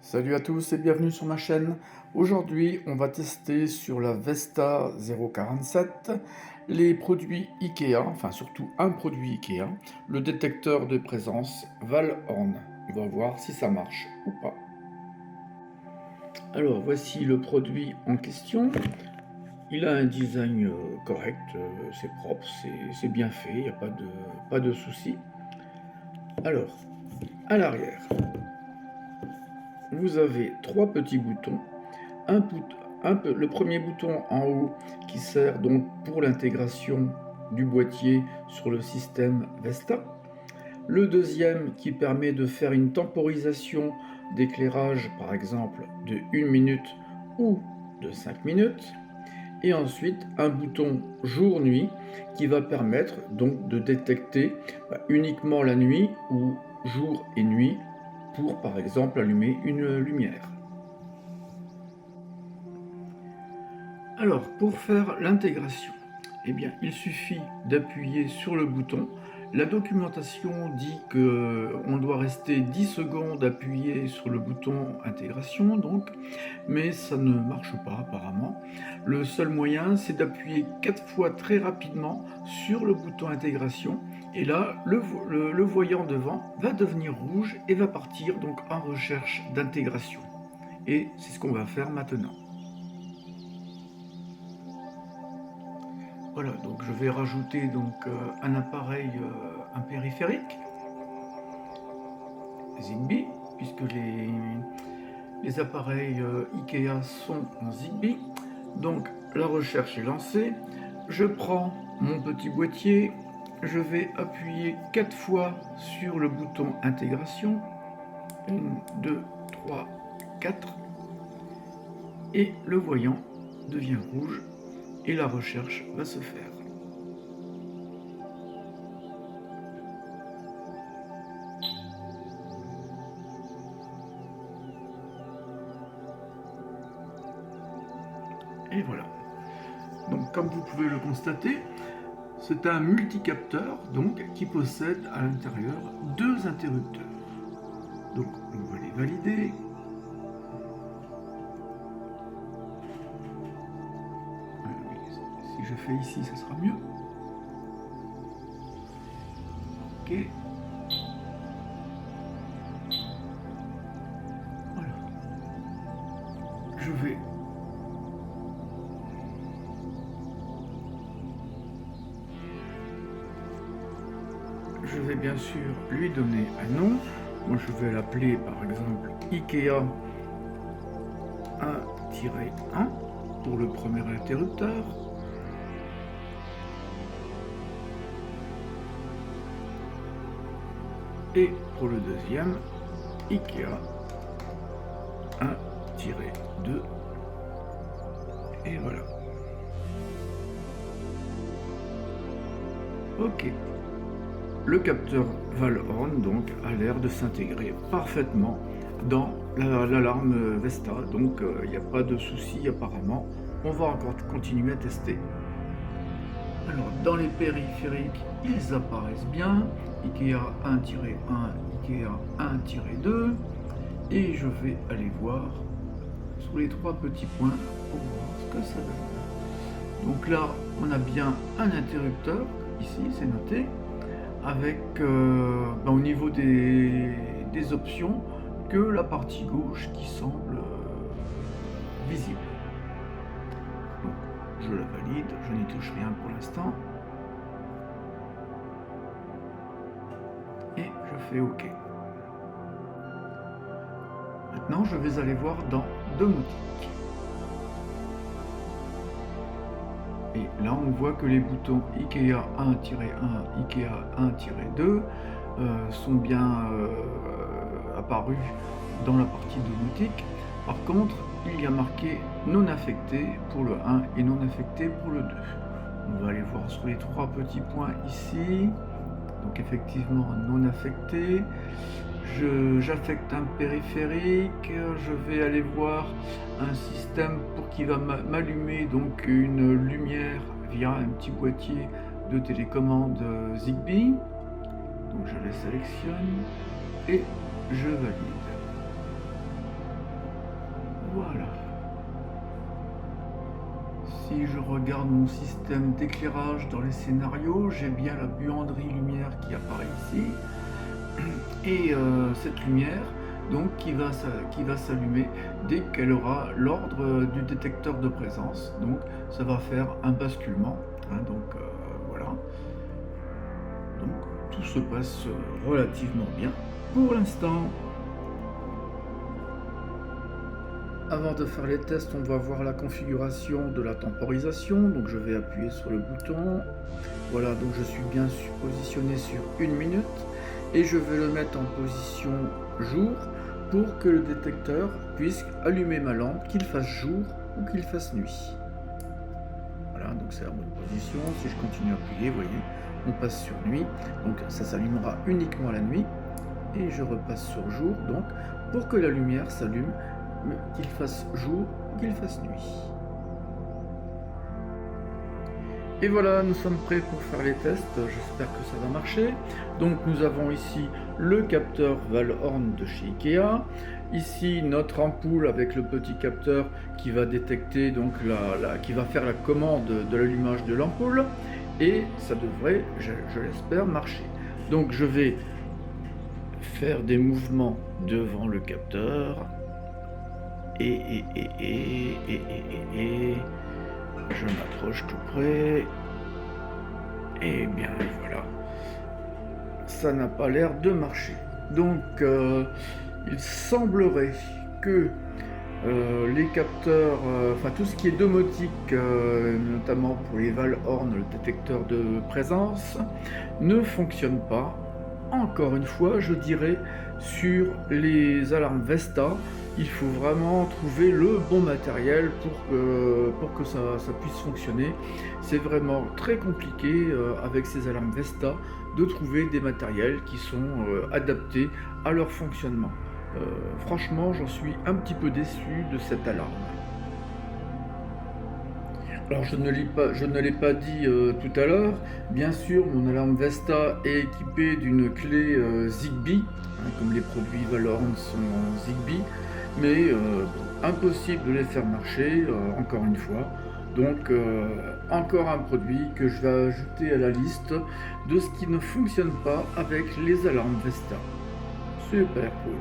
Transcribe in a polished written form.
Salut à tous et bienvenue sur ma chaîne. Aujourd'hui, on va tester sur la Vesta 047 les produits IKEA, enfin surtout un produit IKEA, le détecteur de présence Valhorn. On va voir si ça marche ou pas. Alors voici le produit en question. Il a un design correct, c'est propre, c'est bien fait, il n'y a pas de souci. Alors, à l'arrière, vous avez trois petits boutons. Le premier bouton en haut qui sert donc pour l'intégration du boîtier sur le système Vesta. Le deuxième qui permet de faire une temporisation d'éclairage, par exemple de 1 minute ou de 5 minutes. Et ensuite un bouton jour-nuit qui va permettre donc de détecter uniquement la nuit ou jour et nuit pour par exemple allumer une lumière. Alors pour faire l'intégration, eh bien il suffit d'appuyer sur le bouton. La documentation dit qu'on doit rester 10 secondes appuyé sur le bouton intégration, donc, mais ça ne marche pas apparemment. Le seul moyen, c'est d'appuyer 4 fois très rapidement sur le bouton intégration, et là, le voyant devant va devenir rouge et va partir donc en recherche d'intégration. Et c'est ce qu'on va faire maintenant. Voilà, donc je vais rajouter donc un appareil, un périphérique Zigbee, puisque les appareils IKEA sont en Zigbee. Donc la recherche est lancée. Je prends mon petit boîtier, je vais appuyer 4 fois sur le bouton intégration. 1, 2, 3, 4. Et le voyant devient rouge. Et la recherche va se faire. Et voilà. Donc comme vous pouvez le constater, c'est un multicapteur donc qui possède à l'intérieur 2 interrupteurs. Donc on va les valider. Si je fais ici, ça sera mieux. Ok. Voilà. Je vais bien sûr lui donner un nom. Moi je vais l'appeler par exemple IKEA 1-1 pour le premier interrupteur. Et pour le deuxième, IKEA 1-2. Et voilà. Ok. Le capteur Valhorn donc a l'air de s'intégrer parfaitement dans l'alarme Vesta. Donc il n'y a pas de souci apparemment. On va encore continuer à tester. Alors dans les périphériques, ils apparaissent bien. IKEA 1-1, IKEA 1-2. Et je vais aller voir sur les 3 petits points pour voir ce que ça donne. Donc là, on a bien un interrupteur, ici c'est noté, avec au niveau des options que la partie gauche qui semble visible. Donc je la valide, je n'y touche rien pour l'instant. Et je fais OK. Maintenant, je vais aller voir dans domotique. Et là, on voit que les boutons IKEA 1-1, IKEA 1-2 sont bien apparus dans la partie domotique. Par contre, il y a marqué non affecté pour le 1 et non affecté pour le 2. On va aller voir sur les 3 petits points ici. Donc effectivement non affecté. J'affecte un périphérique, je vais aller voir un système pour qui va m'allumer donc une lumière via un petit boîtier de télécommande Zigbee. Donc je les sélectionne et je valide. Voilà. Si je regarde mon système d'éclairage dans les scénarios, j'ai bien la buanderie lumière qui apparaît ici. Et cette lumière donc qui va s'allumer dès qu'elle aura l'ordre du détecteur de présence. Donc ça va faire un basculement, hein, donc voilà. Donc tout se passe relativement bien pour l'instant. Avant de faire les tests, on va voir la configuration de la temporisation. Donc je vais appuyer sur le bouton. Voilà, donc je suis bien positionné sur 1 minute et je vais le mettre en position jour pour que le détecteur puisse allumer ma lampe, qu'il fasse jour ou qu'il fasse nuit. Voilà, donc c'est la bonne position. Si je continue à appuyer, vous voyez, on passe sur nuit. Donc ça s'allumera uniquement la nuit. Et je repasse sur jour, donc pour que la lumière s'allume, qu'il fasse jour ou qu'il fasse nuit. Et voilà, nous sommes prêts pour faire les tests, j'espère que ça va marcher. Donc nous avons ici le capteur Valhorn de chez Ikea, ici notre ampoule avec le petit capteur qui va détecter, donc qui va faire la commande de l'allumage de l'ampoule, et ça devrait, je l'espère, marcher. Donc je vais faire des mouvements devant le capteur, et je m'approche tout près, et bien voilà, ça n'a pas l'air de marcher. Donc il semblerait que les capteurs, enfin tout ce qui est domotique, notamment pour les Valhorn, le détecteur de présence, ne fonctionne pas. Encore une fois, je dirais, sur les alarmes Vesta, il faut vraiment trouver le bon matériel pour que ça puisse fonctionner. C'est vraiment très compliqué avec ces alarmes Vesta de trouver des matériels qui sont adaptés à leur fonctionnement. Franchement, j'en suis un petit peu déçu de cette alarme. Alors je ne l'ai pas dit tout à l'heure, bien sûr mon alarme Vesta est équipée d'une clé Zigbee, hein, comme les produits Valhorn sont en Zigbee, mais impossible de les faire marcher, encore une fois. Donc encore un produit que je vais ajouter à la liste de ce qui ne fonctionne pas avec les alarmes Vesta. Super cool.